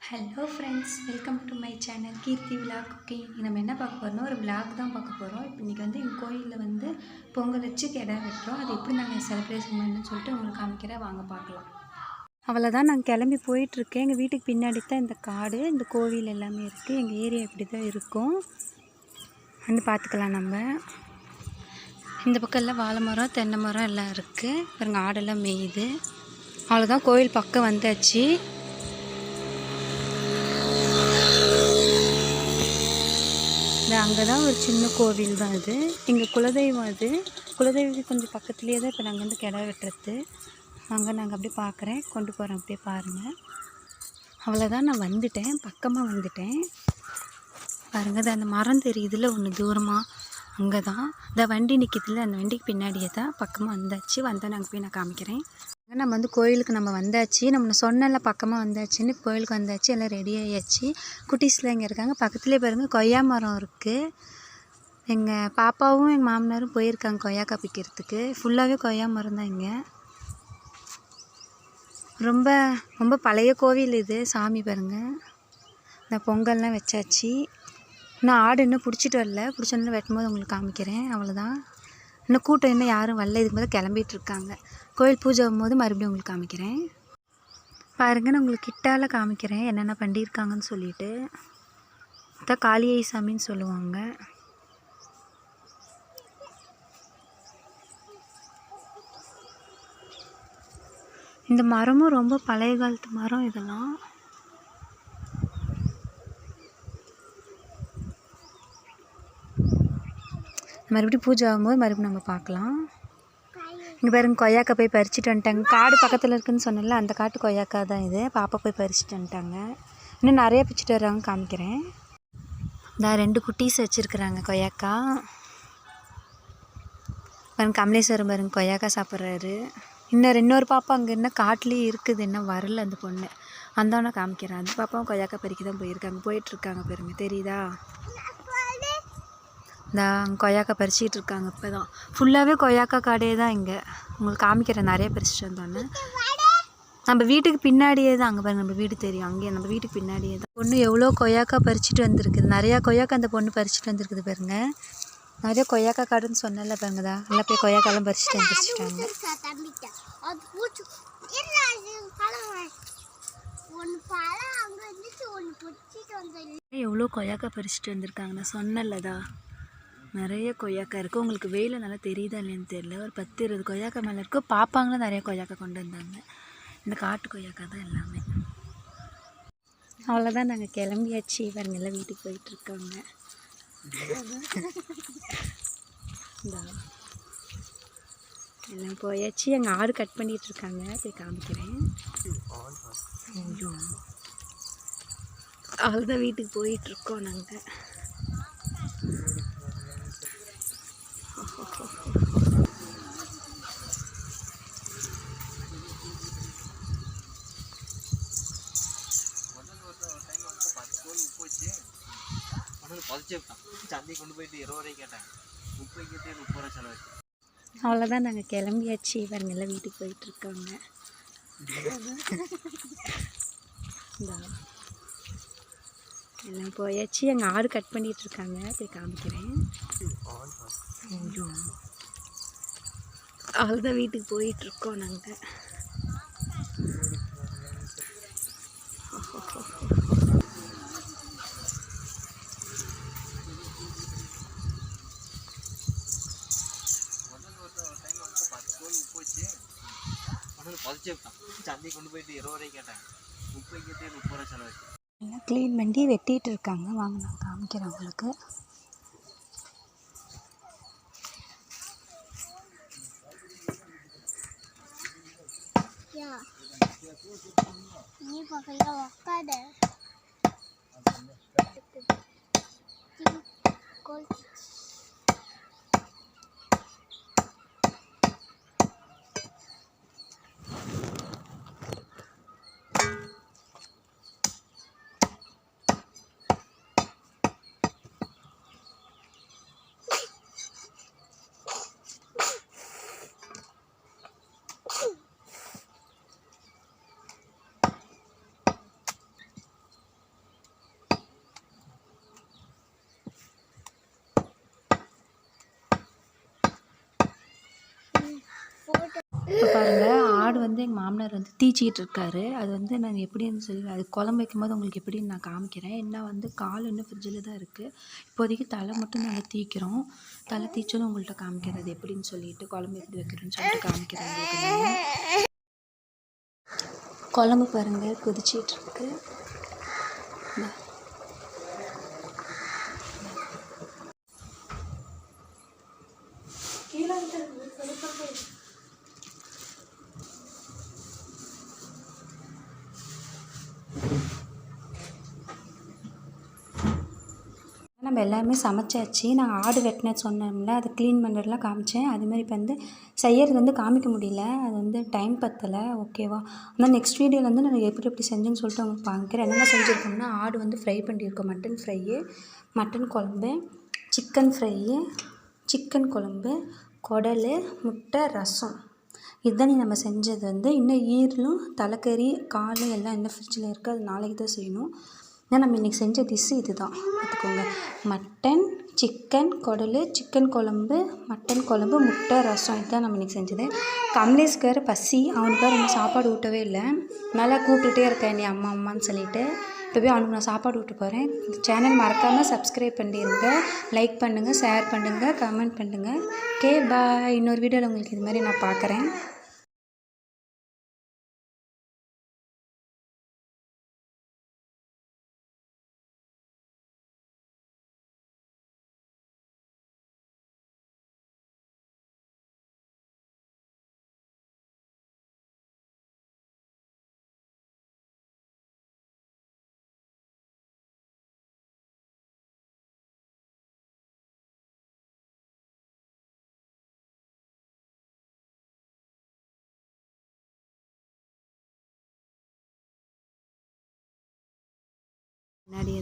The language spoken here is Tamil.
Hello friends, welcome to my channel Keerthi vlog cooking. நம்ம என்ன பார்க்க போகிறோம்னா ஒரு விலாக் தான் பார்க்க போகிறோம். இப்போ இன்றைக்கி எங்கள் கோயிலில் பொங்கல் வச்சு கிடா வெட்டுறோம். அது எப்படி நாங்கள் செலிப்ரேஷன் பண்ணணும்னு சொல்லிட்டு உங்களுக்கு காமிக்கிறேன், வாங்க பார்க்கலாம். அவ்வளோதான், நாங்கள் கிளம்பி போயிட்டுருக்கேன். எங்கள் வீட்டுக்கு பின்னாடி தான் இந்த காடு, இந்த கோவில் எல்லாமே இருக்குது. எங்கள் ஏரியா இப்படி தான் இருக்கும், பார்த்துக்கலாம். நம்ம இந்த பக்கம் எல்லாம் வாழை மரம், தென்னை மரம் எல்லாம் இருக்குது. பாருங்க, ஆடெல்லாம் மேயுது. அவ்வளோதான், கோவில் பக்கம் வந்தாச்சு. அங்கே தான் ஒரு சின்ன கோவில் தான் அது. எங்கள் குலதெய்வம் அது. குலதெய்வத்துக்கு கொஞ்சம் பக்கத்துலேயே தான் இப்போ நாங்கள் கிடா வெட்டுறது. அங்கே நாங்கள் அப்படியே பார்க்குறேன், கொண்டு போகிறேன், அப்படியே பாருங்கள். அவ்வளோதான், நான் வந்துட்டேன், பக்கமாக வந்துட்டேன். பாருங்கள், அது அந்த மரம் தெரியுதுல ஒன்று தூரமாக, அங்கே தான் இந்த வண்டி நிற்கிதுல, அந்த வண்டிக்கு பின்னாடியே தான். பக்கமாக வந்தாச்சு. வந்தால் நாங்கள் போய் நான் காமிக்கிறேன். நம்ம கோயிலுக்கு நம்ம வந்தாச்சு. நம்ம சொன்னல பக்கமாக வந்தாச்சுன்னு, கோயிலுக்கு வந்தாச்சு. எல்லாம் ரெடி ஆகியாச்சு. குட்டீஸ்லாம் இங்கே இருக்காங்க. பக்கத்துலேயே பாருங்கள், கொய்யா மரம் இருக்குது. எங்கள் பாப்பாவும் எங்கள் மாமனாரும் போயிருக்காங்க கொய்யாக்காய் பிக்கிறதுக்கு. ஃபுல்லாகவே கொய்யா மரம் தான் இங்கே. ரொம்ப ரொம்ப பழைய கோவில் இது. சாமி பாருங்கள், இந்த பொங்கல்லாம் வச்சாச்சு. இன்னும் ஆடு இன்னும் பிடிச்சிட்டு வரல. பிடிச்சோன்னு வெட்டும்போது உங்களுக்கு காமிக்கிறேன். அவ்வளோதான், இன்னும் கூட்டம் இன்னும் யாரும் வரல. இதுக்கு மேலே கிளம்பிகிட்ருக்காங்க. கோயில் பூஜை ஆகும்போது மறுபடியும் உங்களுக்கு காமிக்கிறேன். பாருங்கள், நான் உங்களுக்கு கிட்டால் காமிக்கிறேன் என்னென்ன பண்ணியிருக்காங்கன்னு சொல்லிட்டு. அதான் காளியை சாமின்னு சொல்லுவாங்க. இந்த மரமும் ரொம்ப பழைய காலத்து மரம் இதெல்லாம். மறுபடியும் பூஜை ஆகும்போது மறுபடியும் நம்ம பார்க்கலாம். இங்கே பாருங்க, கொய்யாக்காய் போய் பறிச்சுட்டு வந்துட்டாங்க. காடு பக்கத்தில் இருக்குதுன்னு சொன்னல, அந்த காட்டு கொய்யாக்காய் தான் இது. பாப்பா போய் பறிச்சுட்டு வந்துட்டாங்க. இன்னும் நிறைய பிச்சுட்டு வர்றாங்க, காமிக்கிறேன். இந்த 2 குட்டீஸ் வச்சுருக்குறாங்க கொய்யாக்காய். பாருங்க, கமலேஸ்வரம் பாருங்க கொய்யாக்காய் சாப்பிட்றாரு. இன்னொரு பாப்பா அங்கே இன்னும் காட்டிலேயே இருக்குது, இன்னும் வரல அந்த பொண்ணு. வந்தோன்னே காமிக்கிறேன். அந்த பாப்பாவும் கொய்யாக்காய் பறிக்க தான் போயிருக்காங்க, போயிட்டுருக்காங்க பாருங்க, தெரியுதா? இந்த கொய்யாக்காய் பறிச்சிக்கிட்டு இருக்காங்க. இப்போ தான் ஃபுல்லாகவே கொய்யாக்காய் காடே தான் இங்கே. உங்களுக்கு காமிக்கிறேன், நிறைய பறிச்சிட்டு வந்தோன்னே. நம்ம வீட்டுக்கு பின்னாடியே தான், அங்கே பாருங்க, நம்ம வீடு தெரியும், அங்கேயே நம்ம வீட்டுக்கு பின்னாடியே தான். பொண்ணு எவ்வளோ கொய்யாக்காய் பறிச்சிட்டு வந்துருக்குது. நிறையா கொய்யாக்காய் அந்த பொண்ணு பறிச்சிட்டு வந்துருக்குது பாருங்க. நிறைய கொய்யாக்காய் காடுன்னு சொன்னல பாருங்கதா. நல்லா போய் கொய்யாக்காயெல்லாம் பறிச்சிட்டு வந்துருச்சுட்டாங்க. எவ்வளோ கொய்யாக்காய் பறிச்சிட்டு வந்திருக்காங்க, நான் சொன்னலதா. நிறைய கொய்யாக்காய் இருக்குது. உங்களுக்கு வெயில் நல்லா தெரியுதா இல்லைன்னு தெரியல. ஒரு 10-20 கொய்யாக்காய் மேலே இருக்குது. பாப்பாங்களும் நிறைய கொய்யாக்காய் கொண்டு வந்தாங்க. இந்த காட்டு கொய்யாக்காய் தான் எல்லாமே. அவ்வளோதான், நாங்கள் கிளம்பியாச்சு. பாருங்க, எல்லாம் வீட்டுக்கு போயிட்டுருக்காங்க. எல்லாம் போயாச்சு. எங்கள் ஆடு கட் பண்ணிகிட்ருக்காங்க, போய் காமிக்கிறேன். அவ்வளோதான், வீட்டுக்கு போயிட்டுருக்கோம் நாங்கள். அவ்வளோதான், நாங்கள் கிளம்பியாச்சு. பாருங்க, எல்லாம் வீட்டுக்கு போயிட்டுருக்காங்க. எல்லாம் போயாச்சு. எங்கள் ஆடு கட் பண்ணிகிட்ருக்காங்க, போய் காமிக்கிறேன். அவ்வளோதான், வீட்டுக்கு போயிட்டுருக்கோம் நாங்கள். எல்லாம் க்ளீன் பண்ணி வெட்டிகிட்டு இருக்காங்க. வாங்க, நான் காமிக்கிறேன் உங்களுக்கு. நீ பக்கத்துல உட்காத. எங்கள் மாமனார் வந்து தீச்சிக்கிட்டு இருக்காரு. அது வந்து நான் எப்படின்னு சொல்லி அது குழம்பு வைக்கும்போது உங்களுக்கு எப்படின்னு நான் காமிக்கிறேன். என்ன வந்து கால் இன்னும் ஃப்ரிட்ஜில் தான் இருக்குது. இப்போதைக்கு தலை மட்டும் நாங்கள் தீக்கிறோம். தலை தீச்சலும் உங்கள்கிட்ட காமிக்கிறேன் அது எப்படின்னு சொல்லிட்டு குழம்பு எப்படி வைக்கிறேன்னு சொல்லிட்டு காமிக்கிறேன் உங்களுக்கு. குழம்பு பாருங்கள் கொதிச்சிட்ருக்கு. நம்ம எல்லாருமே சமைச்சாச்சு. நாங்கள் ஆடு வெட்டினேன்னு சொன்னோம்ல, அது க்ளீன் பண்ணுறதுலாம் காமிச்சேன். அதுமாதிரி இப்போ வந்து செய்யறது வந்து காமிக்க முடியல, அது வந்து டைம் பத்தலை. ஓகேவா? ஆனால் நெக்ஸ்ட் வீடியோவில் வந்து நான் எப்படி எப்படி செஞ்சேன்னு சொல்லிட்டு உங்களுக்கு காமிக்கிறேன். என்னென்ன செஞ்சுருக்கோம்னா, ஆடு வந்து ஃப்ரை பண்ணியிருக்கோம், மட்டன் ஃப்ரையு, மட்டன் குழம்பு, சிக்கன் ஃப்ரையு, சிக்கன் குழம்பு, குடல், முட்டை, ரசம். இதுதான் நம்ம செஞ்சது வந்து. இன்னும் ஈரலும் தலைக்கறி கால் எல்லாம் இன்னும் ஃப்ரிட்ஜில் இருக்குது. அது நாளைக்கு தான் செய்யணும். ஏன்னா நம்ம இன்றைக்கி செஞ்ச டிஷ்ஷு இது தான் பார்த்துக்கோங்க. மட்டன், சிக்கன் குடல், சிக்கன் குழம்பு, மட்டன் குழம்பு, முட்டை, ரசம். இதுதான் நம்ம இன்றைக்கி செஞ்சது. கமலேஷ்க்கு வேறு பசி, அவனுக்கு வேறு இன்னும் சாப்பாடு ஊட்டவே இல்லை. நல்லா கூப்பிட்டுட்டே இருக்கேன் நீ அம்மா அம்மான்னு சொல்லிட்டு. இப்போவே அவனுக்கு நான் சாப்பாடு ஊட்ட போகிறேன். சேனல் மறக்காமல் சப்ஸ்கிரைப் பண்ணிடுங்க, லைக் பண்ணுங்கள், ஷேர் பண்ணுங்கள், கமெண்ட் பண்ணுங்கள். Okay bye. இன்னொரு வீடியோவில் உங்களுக்கு இது மாதிரி நான் பார்க்குறேன். முன்னாடியே